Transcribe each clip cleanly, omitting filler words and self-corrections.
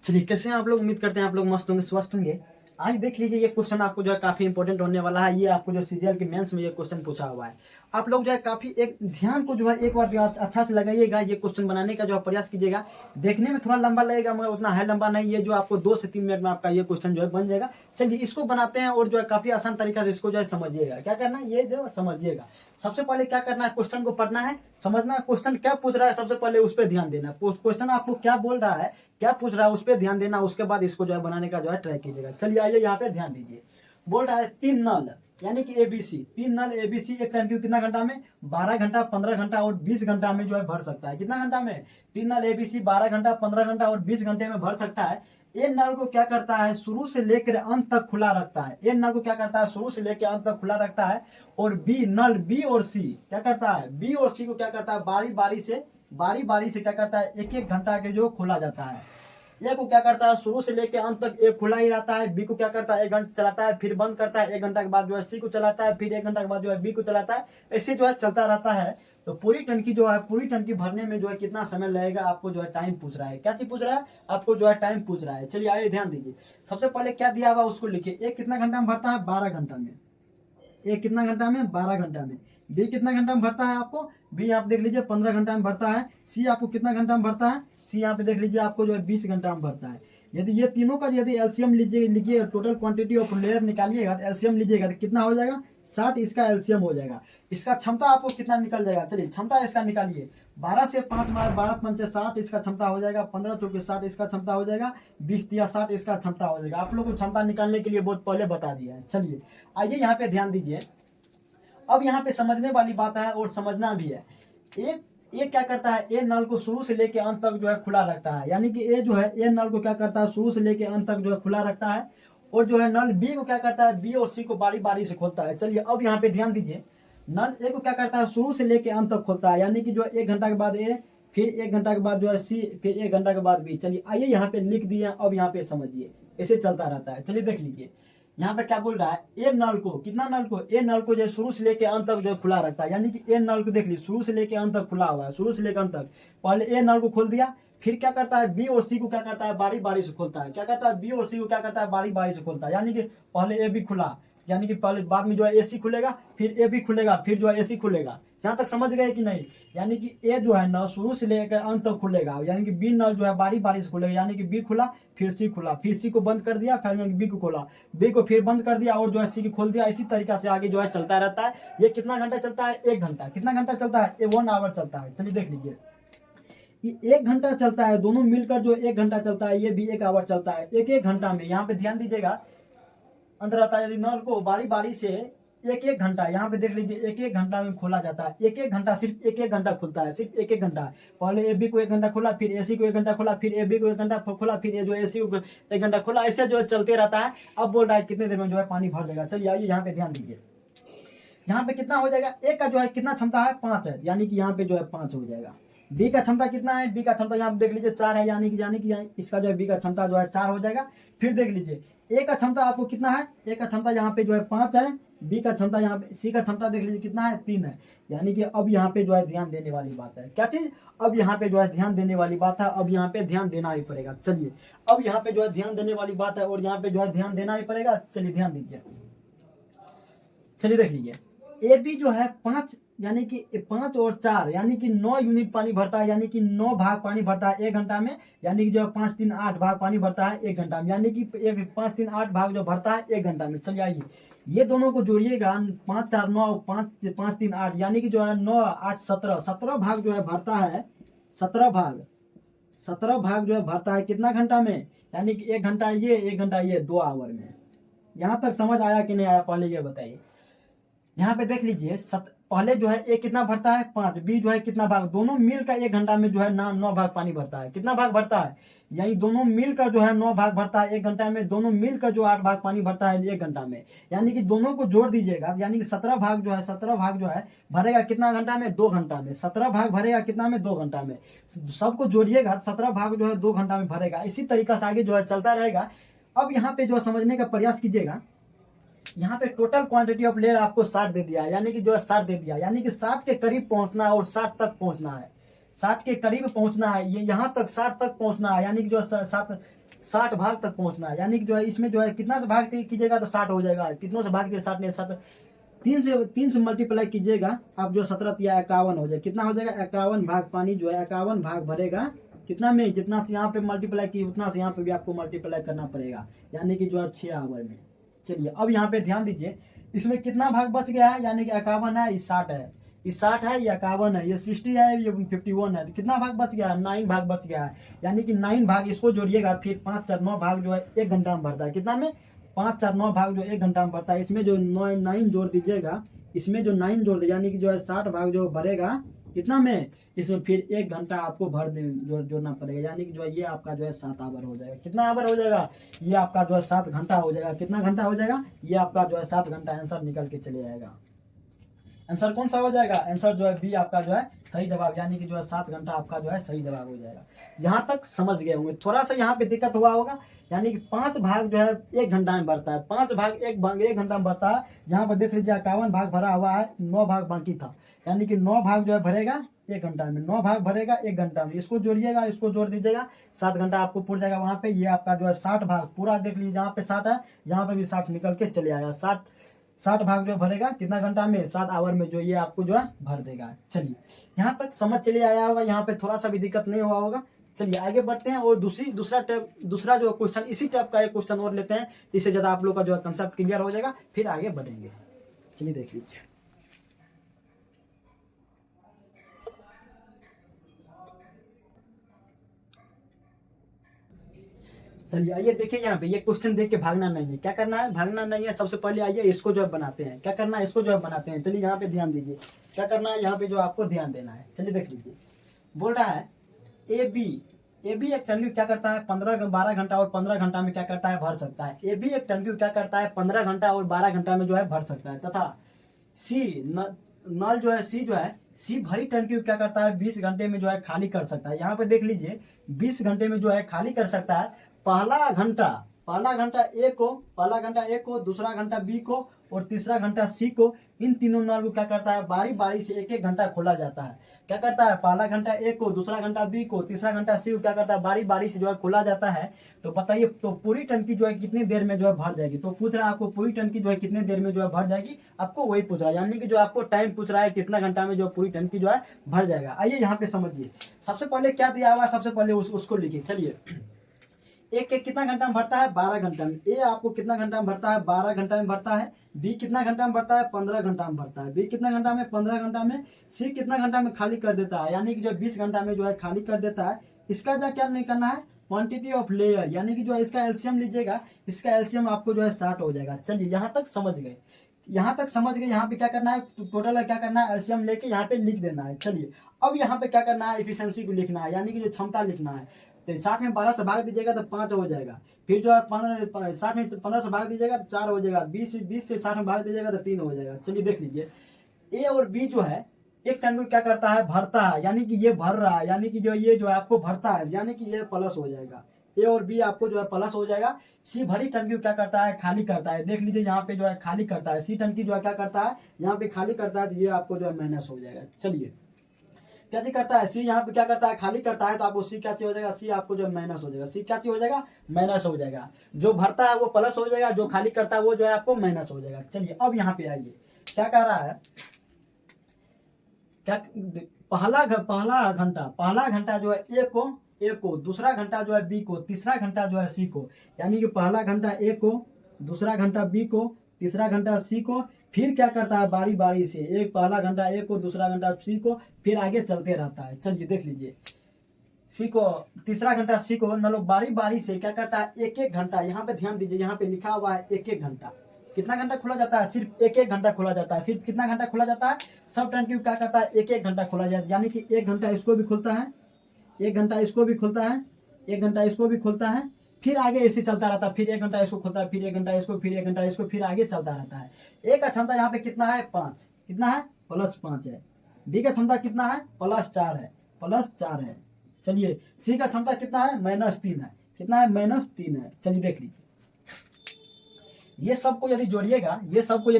चलिए, कैसे हैं आप लोग? उम्मीद करते हैं आप लोग मस्त होंगे, स्वस्थ होंगे। आज देख लीजिए, ये क्वेश्चन आपको जो है काफ़ी इंपॉर्टेंट होने वाला है। ये आपको जो सीजीएल के मेंस में ये क्वेश्चन पूछा हुआ है। आप लोग जो है काफ़ी एक ध्यान को जो है एक बार जो है अच्छा से लगाइएगा। ये क्वेश्चन बनाने का जो है प्रयास कीजिएगा। देखने में थोड़ा लंबा लगेगा मगर उतना है लंबा नहीं। ये जो आपको 2 से 3 मिनट में आपका ये क्वेश्चन जो है बन जाएगा। चलिए, इसको बनाते हैं और जो है काफ़ी आसान तरीका से इसको जो है समझिएगा। क्या करना है, ये जो समझिएगा। सबसे पहले क्या करना है, क्वेश्चन को पढ़ना है, समझना है क्वेश्चन क्या पूछ रहा है। सबसे पहले उस पर ध्यान देना है। क्वेश्चन आपको क्या बोल रहा है, क्या पूछ रहा है, उस पर ध्यान देना। उसके बाद इसको जो है बनाने का जो है ट्राई कीजिएगा। चलिए, आइए यहाँ पे ध्यान दीजिए। बोल रहा है 3 नल यानी कि एबीसी, 3 नल एबीसी एक टाइम ट्यूब कितना घंटा में, 12 घंटा, 15 घंटा और 20 घंटा में जो है भर सकता है। कितना घंटा में, 3 नल एबीसी 12 घंटा, 15 घंटा और 20 घंटे में भर सकता है। ए नल को क्या करता है, शुरू से लेकर अंत तक खुला रखता है। ए नल को क्या करता है, शुरू से लेकर अंत तक खुला रखता है। और बी नल, बी और सी क्या करता है, बी और सी को क्या करता है, बारी बारी से क्या करता है, एक एक घंटा के जो खोला जाता है। ए को क्या करता है, शुरू से लेकर अंत तक ए खुला ही रहता है। बी को क्या करता है, 1 घंटा चलाता है, फिर बंद करता है। 1 घंटा के बाद जो है सी को चलाता है, फिर 1 घंटा के बाद जो है बी को चलाता है। ऐसे जो है चलता रहता है। तो पूरी टंकी जो है, पूरी टंकी भरने में जो है कितना समय लगेगा, आपको जो है टाइम पूछ रहा है। क्या चीज पूछ रहा है, आपको जो है टाइम पूछ रहा है। चलिए, आइए ध्यान दीजिए। सबसे पहले क्या दिया हुआ उसको लिखिए। ए कितना घंटा में भरता है, 12 घंटा में। ए कितना घंटा में, 12 घंटा में। बी कितना घंटा में भरता है आपको, बी आप देख लीजिए 15 घंटा में भरता है। सी आपको कितना घंटा में भरता है, सी यहाँ पे देख लीजिए आपको जो है 20 घंटा में भरता है। यदि ये तीनों का यदि एलसीएम लीजिए, टोटल क्वांटिटी ऑफ लेयर निकालिएगा तो एलसीएम लीजिएगा तो कितना हो जाएगा, 60 इसका एलसीएम हो जाएगा। इसका क्षमता आपको कितना निकल जाएगा, चलिए क्षमता इसका निकालिए। 12 से 5 मार 12 पंचे 60 इसका क्षमता हो जाएगा। 15 चौके 60 इसका क्षमता हो जाएगा। 20 तिया 60 इसका क्षमता हो जाएगा। आप लोग को क्षमता निकालने के लिए बहुत पहले बता दिया है। चलिए, आइए यहाँ पे ध्यान दीजिए। अब यहाँ पे समझने वाली बात है और समझना भी है। ए क्या करता है, ए नल को शुरू से लेके अंत तक जो है खुला रखता है। यानी कि ए जो है, ए नल को क्या करता है, शुरू से लेके अंत तक जो है खुला रखता है। और जो है नल बी को क्या करता है, बी और सी को बारी बारी से खोलता है। चलिए, अब यहाँ पे ध्यान दीजिए। नल ए को क्या करता है, शुरू से लेके अंत तक खोलता है। यानी कि जो 1 घंटा के बाद ए, फिर 1 घंटा के बाद जो है सी, फिर 1 घंटा के बाद बी। चलिए, आइए यहाँ पे लिख दिए। अब यहाँ पे समझिए, ऐसे चलता रहता है। चलिए देख लीजिए, यहाँ पे क्या बोल रहा है, ए नल को, कितना नल को, ए नल को जो शुरू से लेके अंत तक जो खुला रखता है। यानी कि ए नल को देख लीजिए, शुरू से लेके अंत तक खुला हुआ है, शुरू से लेकर अंत तक। पहले ए नल को खोल दिया, फिर क्या करता है, बी और सी को क्या करता है, बारी बारी से खोलता है। क्या करता है, बी और सी को क्या करता है, बारी बारी से खोलता है। यानी कि पहले ए बी खुला, यानी कि पहले बाद में जो है एसी खुलेगा, फिर ए भी खुलेगा, फिर जो है एसी खुलेगा। यहाँ तक समझ गए कि नहीं। यानी कि ए जो है ना शुरू से लेकर अंत तक खुलेगा। यानी कि बी नल जो है बारी बारी से खुलेगा। यानी कि बी खुला, फिर सी खुला, फिर सी को बंद कर दिया, फिर यानी बी को खोला, बी को फिर बंद कर दिया और जो है सी को खोल दिया। इसी तरीका से आगे जो है चलता रहता है। ये कितना घंटा चलता है, 1 घंटा। कितना घंटा चलता है, ये 1 आवर चलता है। चलिए देख लीजिए, ये 1 घंटा चलता है। दोनों मिलकर जो 1 घंटा चलता है, ये भी 1 आवर चलता है। एक एक घंटा में यहाँ पे ध्यान दीजिएगा अंदर आता है। यदि नल को बारी बारी से एक एक घंटा, यहाँ पे देख लीजिए, एक एक घंटा में खोला जाता है। एक एक घंटा, सिर्फ एक एक घंटा खुलता है, सिर्फ एक एक घंटा। पहले ए बी को 1 घंटा खोला, फिर एसी को 1 घंटा खोला, फिर ए बी को 1 घंटा खोला, फिर ये जो एसी को 1 घंटा खोला। ऐसे जो है चलते रहता है। अब बोल रहा है कितने देर में जो है पानी भर देगा। चलिए, आइए यहाँ पे ध्यान दीजिए। यहाँ पे कितना हो जाएगा, ए का जो है कितना क्षमता है, 5 है। यानी कि यहाँ पे जो है 5 हो जाएगा। बी का क्षमता कितना है, बी का क्षमता यहाँ पे देख लीजिए 4 है। यानी कि इसका जो है बी का क्षमता जो है 4 हो जाएगा। फिर देख लीजिए, ए का क्षमता आपको कितना है, ए का क्षमता यहाँ पे जो है 5 है। बी का क्षमता यहाँ पे, सी का क्षमता देख लीजिए कितना है, 3 है। यानी कि अब यहाँ पे जो है ध्यान देने वाली बात है। क्या चीज, अब यहाँ पे जो है ध्यान देने वाली बात है। अब यहाँ पे ध्यान देना ही पड़ेगा। चलिए, अब यहाँ पे जो है ध्यान देने वाली बात है और यहाँ पे जो है ध्यान देना ही पड़ेगा। चलिए ध्यान दीजिए, चलिए देख लीजिए। ए बी जो है 5, यानी कि 5 और 4 यानी कि 9 यूनिट पानी भरता है। यानी कि 9 भाग पानी भरता है 1 घंटा में। यानी कि जो 5 3 8 भाग पानी भरता है 1 घंटा में। यानी कि 5 3 8 भाग जो भरता है 1 घंटा में। चलिए, आइए ये दोनों को जोड़िएगा। 5 4 9, 5 3 8 यानी कि जो है 9 8 17, 17 भाग जो है भरता है। 17 भाग, 17 भाग जो है भरता है कितना घंटा में, यानी कि 1 घंटा ये, 1 घंटा ये, 2 आवर में। यहाँ तक समझ आया कि नहीं आया, पहले ये बताइए। यहाँ पे देख लीजिए, पहले जो है ए कितना भरता है, 5, बी जो है कितना भाग, दोनों मिलकर 1 घंटा में जो है 9 भाग पानी भरता है। कितना भाग भरता है, यानी दोनों मिलकर जो है 9 भाग भरता है 1 घंटा में। दोनों मिलकर जो 8 भाग पानी भरता है 1 घंटा में। यानी कि दोनों को जोड़ दीजिएगा, यानी कि 17 भाग जो है, 17 भाग जो है भरेगा कितना घंटा में, 2 घंटा में। 17 भाग भरेगा कितना में, 2 घंटा में। सबको जोड़िएगा, 17 भाग जो है 2 घंटा में भरेगा। इसी तरीका से आगे जो है चलता रहेगा। अब यहाँ पे जो समझने का प्रयास कीजिएगा। यहाँ पे टोटल क्वांटिटी ऑफ लेयर आपको 60 दे दिया है। यानी कि जो है 60 दे दिया, यानी कि 60 के करीब पहुंचना है और 60 तक पहुंचना है। 60 के करीब पहुंचना है, ये यहाँ तक 60 तक पहुंचना है। यानी कि जो 7 60 भाग तक पहुंचना है, यानी कि जो है इसमें जो है कितना से भाग कीजिएगा तो 60 हो जाएगा। कितनों से भाग दिए 60 नहीं 7, 3 से मल्टीप्लाई कीजिएगा आप जो 17 या 51 हो जाए, कितना हो जाएगा 51 भाग, पानी जो है 51 भाग भरेगा कितना में, जितना से यहाँ पे मल्टीप्लाई की उतना से यहाँ पे भी आपको मल्टीप्लाई करना पड़ेगा, यानी कि जो है 6 आवर में। चलिए अब यहाँ पे ध्यान दीजिए इसमें कितना भाग बच गया है, यानी कि 51 है, इस 60 है, इस 60 है, ये 51 है, ये 60 है, ये 51 है, तो कितना भाग बच गया है 9 भाग बच गया है, यानी कि 9 भाग इसको जोड़िएगा, फिर 5 4 9 भाग जो है 1 घंटा में भरता है, कितना में 5 4 9 भाग जो 1 घंटा में भरता है, इसमें जो 9 जोड़ दीजिएगा, इसमें जो 9 जोड़ दीजिए, यानी कि जो है 60 भाग जो भरेगा कितना में, इसमें फिर 1 घंटा आपको भर दे जोड़ना पड़ेगा, यानी कि जो है ये आपका जो है 7 आवर हो जाएगा। कितना आवर हो जाएगा, ये आपका जो है 7 घंटा हो जाएगा। कितना घंटा हो जाएगा, ये आपका जो है 7 घंटा आंसर निकल के चले जाएगा। आंसर कौन सा हो जाएगा, आंसर जो है बी आपका जो है सही जवाब, यानी कि जो है 7 घंटा आपका जो है सही जवाब हो जाएगा। यहाँ तक समझ गए होंगे, थोड़ा सा यहाँ पे दिक्कत हुआ होगा, यानी कि 5 भाग जो है 1 घंटा में भरता है, 5 भाग 1 घंटा में भरता है। यहाँ पर देख लीजिए 51 भाग भरा हुआ है, 9 भाग बाकी था, यानी कि 9 भाग जो है भरेगा 1 घंटा में, 9 भाग भरेगा 1 घंटा में, इसको जोड़िएगा, इसको जोड़ दीजिएगा, 7 घंटा आपको पूरा जाएगा वहाँ पे। ये आपका जो है 60 भाग पूरा देख लीजिए, जहाँ पे 60 है यहाँ पे भी 60 निकल के चले आएगा। 60 भाग जो भरेगा कितना घंटा में, 7 आवर में, जो ये आपको जो है भर देगा। चलिए यहाँ तक समझ चले आया होगा, यहाँ पे थोड़ा सा भी दिक्कत नहीं हुआ होगा। चलिए आगे बढ़ते हैं और दूसरा जो क्वेश्चन, इसी टाइप का एक क्वेश्चन और लेते हैं, इससे ज़्यादा आप लोग का जो है कंसेप्ट क्लियर हो जाएगा, फिर आगे बढ़ेंगे। चलिए देख लीजिए। चलिए आइए देखिए, यहाँ पे ये क्वेश्चन देख के भागना नहीं है, क्या करना है, भागना नहीं है। सबसे पहले आइए इसको जो है बनाते हैं, क्या करना है, इसको जो है बनाते हैं। चलिए यहाँ पे ध्यान दीजिए, क्या करना है, यहाँ पे जो आपको ध्यान देना है। चलिए देख लीजिए, बोल रहा है ए बी एक टंकी क्या करता है 12 घंटा और 15 घंटा में क्या करता है भर सकता है। ए बी एक टंकी क्या करता है 15 घंटा और 12 घंटा में जो है भर सकता है, तथा सी नल जो है सी भरी टंकी क्या करता है 20 घंटे में जो है खाली कर सकता है। यहाँ पे देख लीजिए 20 घंटे में जो है खाली कर सकता है। पहला घंटा ए को, दूसरा घंटा बी को और तीसरा घंटा सी को, इन तीनों नल को क्या करता है बारी बारी से 1 घंटा खोला जाता है। क्या करता है, पहला घंटा ए को, दूसरा घंटा बी को, तीसरा घंटा सी को क्या करता है बारी बारी से जो है खोला जाता है। तो बताइए तो पूरी टंकी जो है कितनी देर में जो है भर जाएगी। तो पूछ रहा है आपको पूरी टंकी जो है कितनी देर में जो है भर जाएगी, आपको वही पूछ रहा है, यानी कि जो आपको टाइम पूछ रहा है कितना घंटा में जो पूरी टंकी जो है भर जाएगा। आइए यहाँ पे समझिए, सबसे पहले क्या दिया हुआ है, सबसे पहले उसको लिखिए। चलिए एक कितना घंटा में भरता है 12 घंटा में, ए आपको कितना घंटा में भरता है 12 घंटा में भरता है। बी कितना घंटा में भरता है 15 घंटा में भरता है। बी कितना घंटा में 15 घंटा में। सी कितना घंटा में खाली कर देता है, यानी कि जो 20 घंटा में जो है खाली कर देता है। इसका जो क्या नहीं करना है क्वांटिटी ऑफ लेयर, यानी कि जो है इसका एलसीएम लीजिएगा, इसका एलसीएम आपको जो है 60 हो जाएगा। चलिए यहाँ तक समझ गए, यहाँ पे क्या करना है टोटल क्या करना है एलसीएम लेके यहाँ पे लिख देना है। चलिए अब यहाँ पे क्या करना है एफिशिएंसी को लिखना है, यानी कि जो क्षमता लिखना है। तो 60 में 12 से भाग दीजिएगा तो 5 हो जाएगा, फिर जो है 60 में 15 से भाग दीजिएगा तो 4 हो जाएगा, 20 से 60 में भाग दीजिएगा तो 3 हो जाएगा। चलिए देख लीजिए ए और बी जो है एक टन क्या करता है भरता है, यानी कि ये भर रहा है, यानी कि जो ये जो है आपको भरता है, यानी कि ये प्लस हो जाएगा। ए और बी आपको जो है प्लस हो जाएगा। सी भरी टंकी क्या करता है खाली करता है, देख लीजिए यहाँ पे जो है खाली करता है। सी टंकी जो है क्या करता है यहाँ पे खाली करता है, तो ये आपको जो है माइनस हो जाएगा। चलिए क्या चीज करता है सी यहाँ पे क्या करता है खाली करता है, तो आपको सी क्या चीज हो जाएगा, सी आपको जो है माइनस हो जाएगा। सी क्या चीज हो जाएगा माइनस हो जाएगा, जो भरता है वो प्लस हो जाएगा, जो खाली करता है वो जो है आपको माइनस हो जाएगा। चलिए अब यहाँ पे आइए क्या कह रहा है, क्या पहला घंटा जो है ए को, दूसरा घंटा जो है बी को, तीसरा घंटा जो है सी को, यानी कि पहला घंटा ए को, दूसरा घंटा बी को, तीसरा घंटा सी को, फिर क्या करता है बारी बारी से एक पहला घंटा ए को, दूसरा घंटा सी को, फिर आगे चलते रहता है। चलिए देख लीजिए सी को, तीसरा घंटा सी को, मतलब बारी बारी से क्या करता है 1 घंटा, यहाँ पे ध्यान दीजिए यहाँ पे लिखा हुआ है 1 घंटा। कितना घंटा खोला जाता है, सिर्फ 1 घंटा खोला जाता है। सिर्फ कितना घंटा खोला जाता है, सब टंकी क्या करता है 1 घंटा खोला जाता है, यानी कि 1 घंटा इसको भी खुलता है, 1 घंटा इसको भी खुलता है, 1 घंटा इसको भी खुलता है, फिर आगे ऐसे चलता रहता है, फिर 1 घंटा इसको खुलता है, फिर 1 घंटा इसको, फिर 1 घंटा इसको, फिर आगे चलता रहता है। ए का क्षमता यहाँ पे कितना है 5, कितना है +5 है। बी का क्षमता कितना है +4 है, +4 है। चलिए सी का क्षमता कितना है -3 है, कितना है -3 है। चलिए देख लीजिए ये सबको यदि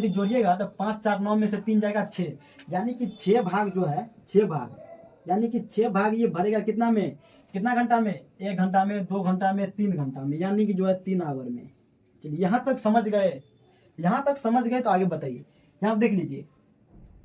जोड़िएगा, तो 5 4 9 में से 3 जाएगा 6, यानी कि 6 भाग जो है 6 भाग, यानी कि 6 भाग ये भरेगा कितना में कितना घंटा में, 1 घंटा में, 2 घंटा में, 3 घंटा में, यानी कि जो है 3 आवर में। चलिए यहाँ तक समझ गए, यहाँ तक समझ गए तो आगे बताइए। यहाँ देख लीजिए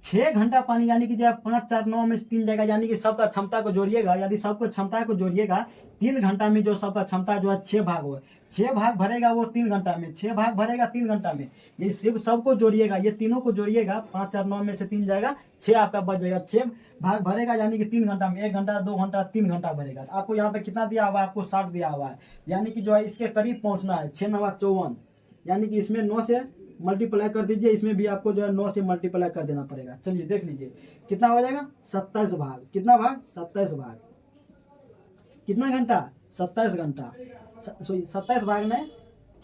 6 घंटा पानी यानी कि जो है 5 4 9 में से 3 जाएगा, यानी कि सबका क्षमता को जोड़िएगा, यदि सबको क्षमता को जोड़िएगा 3 घंटा में जो सबका क्षमता जो है 6 भाग हो, 6 भाग भरेगा वो 3 घंटा में, 6 भाग भरेगा 3 घंटा में। ये सिर्फ सबको जोड़िएगा, ये तीनों को जोड़िएगा, 5 4 9 में से 3 जाएगा, 6 आपका बच जाएगा। 6 भाग भरेगा यानी कि 3 घंटा में, 1 घंटा 2 घंटा 3 घंटा भरेगा। तो आपको यहाँ पे कितना दिया हुआ है, आपको 60 दिया हुआ है, यानी कि जो है इसके करीब पहुंचना है। 6 9 54, यानी कि इसमें 9 से मल्टीप्लाई कर दीजिए, इसमें भी आपको जो है 9 से मल्टीप्लाई कर देना पड़ेगा। चलिए देख लीजिए कितना हो जाएगा, 27 भाग। कितना भाग, 27 भाग। कितना घंटा, 27 घंटा। 27 भाग में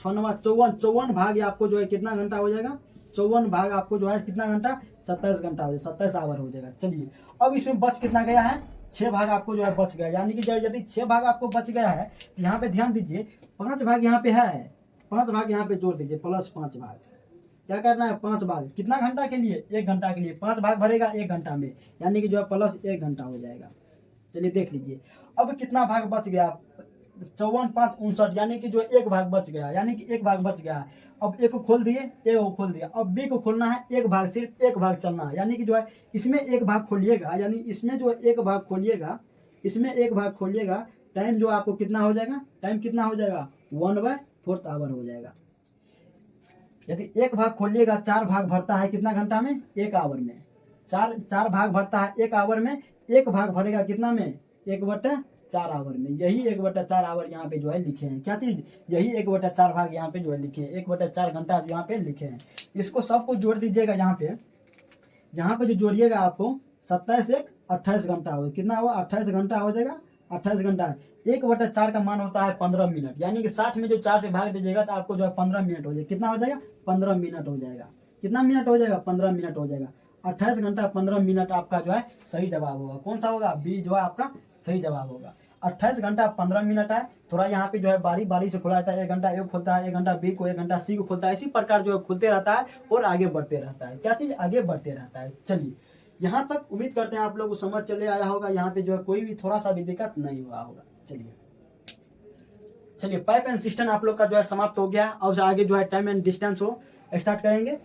6 9 54, 54 भाग ये आपको जो है कितना घंटा हो जाएगा, 54 भाग आपको जो है कितना घंटा, 27 घंटा हो जाएगा, 27 आवर हो जाएगा। चलिए अब इसमें बच कितना गया है, 6 भाग आपको जो है बच गया, यानी कि जो है यदि 6 भाग आपको बच गया है तो यहाँ पे ध्यान दीजिए 5 भाग यहाँ पे है, 5 भाग यहाँ पे जोड़ दीजिए, प्लस 5 भाग। क्या करना है, 5 भाग। कितना घंटा के लिए, 1 घंटा के लिए 5 भाग भरेगा 1 घंटा में, यानी कि जो है प्लस 1 घंटा हो जाएगा। चलिए देख लीजिए अब कितना भाग बच गया, 54 5 59, यानी कि जो 1 भाग बच गया, यानी कि 1 भाग बच गया। अब एक को खोल दिए, एक को खोल दिया, अब बी को खोलना है, 1 भाग, सिर्फ 1 भाग चलना है, यानी कि जो है इसमें 1 भाग खोलिएगा, यानी इसमें जो 1 भाग खोलिएगा, इसमें 1 भाग खोलिएगा, टाइम जो आपको कितना हो जाएगा, टाइम कितना हो जाएगा, 1/4 आवर हो जाएगा। यदि 1 भाग खोलिएगा, 4 भाग भरता है कितना घंटा में, 1 आवर में, 4 भाग भरता है 1 आवर में, 1 भाग भरेगा कितना में, 1/4 आवर में। यही 1/4 आवर यहाँ पे जो है लिखे हैं, क्या चीज, यही 1/4 भाग यहाँ पे जो है लिखे हैं, 1/4 घंटा जो यहाँ पे लिखे हैं। इसको सबको जोड़ दीजिएगा, यहाँ पे जो जोड़िएगा आपको 27 1 28 घंटा हो, कितना हुआ, 28 घंटा हो जाएगा, 28 घंटा। 1/4 का मान होता है 15 मिनट, यानी कि 60 में जो 4 से भाग दीजिएगा तो आपको जो है 15 मिनट हो जाएगा। कितना हो जाएगा, 15 मिनट हो जाएगा। कितना मिनट हो जाएगा, 15 मिनट हो जाएगा। 28 घंटा 15 मिनट आपका जो है सही जवाब होगा। कौन सा होगा, बी जो है आपका सही जवाब होगा। 28 घंटा 15 मिनट है, थोड़ा यहाँ पे जो है बारी बारी से खुला रहता है, 1 घंटा ए खोलता है, 1 घंटा बी को, 1 घंटा सी को खोलता है, इसी प्रकार जो है खुलते रहता है और आगे बढ़ते रहता है। क्या चीज, आगे बढ़ते रहता है। चलिए यहाँ तक उम्मीद करते हैं आप लोग को समझ चले आया होगा, यहाँ पे जो है कोई भी थोड़ा सा भी दिक्कत नहीं हुआ होगा। चलिए पाइप एंड सिस्टम आप लोग का जो है समाप्त हो गया। अब आगे जो है टाइम एंड डिस्टेंस हो स्टार्ट करेंगे।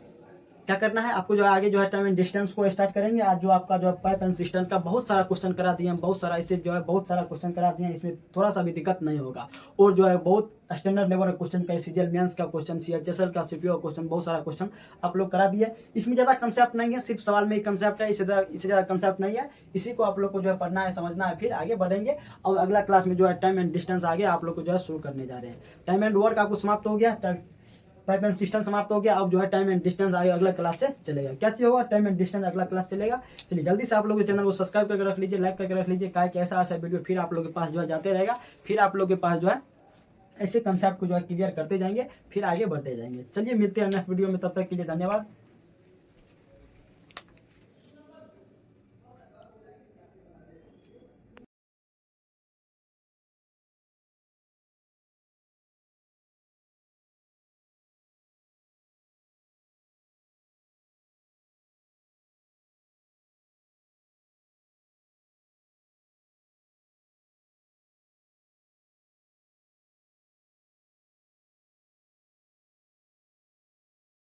क्या करना है आपको, जो है आगे जो है टाइम एंड डिस्टेंस को स्टार्ट करेंगे। आज जो आपका जो है पाइप एंड सिस्टम का बहुत सारा क्वेश्चन करा दिए हैं, बहुत सारा इससे जो है बहुत सारा क्वेश्चन करा दिए हैं, इसमें थोड़ा सा भी दिक्कत नहीं होगा। और जो है बहुत स्टैंडर्ड लेवल का क्वेश्चन का, सीजीएल मेंस का क्वेश्चन, सीएचएसएल का, सीपीओ का क्वेश्चन, बहुत सारा क्वेश्चन आप लोग करा दिए। इसमें ज़्यादा कंसेप्ट नहीं है, सिर्फ सवाल में ही कंसेप्ट है, इससे ज़्यादा कंसेप्ट नहीं है। इसी को आप लोग को जो है पढ़ना है, समझना है, फिर आगे बढ़ेंगे। और अगला क्लास में जो है टाइम एंड डिस्टेंस आगे आप लोग को जो है शुरू करने जा रहे हैं। टाइम एंड वर्क आपको समाप्त हो गया, पाइप एंड सिस्टम समाप्त हो गया। अब जो है टाइम एंड डिस्टेंस आगे अगला क्लास से चलेगा। क्या चीज होगा, टाइम एंड डिस्टेंस अगला क्लास चलेगा। चलिए जल्दी से आप लोग चैनल को सब्सक्राइब करके रख लीजिए, लाइक करके रख लीजिए, क्या ऐसा ऐसा वीडियो फिर आप लोग के पास जो है जाते रहेगा। फिर आप लोग के पास जो है ऐसे कंसेप्ट को जो है क्लियर करते जाएंगे, फिर आगे बढ़ते जाएंगे। चलिए मिलते हैं नेक्स्ट वीडियो में, तब तक के लिए धन्यवाद।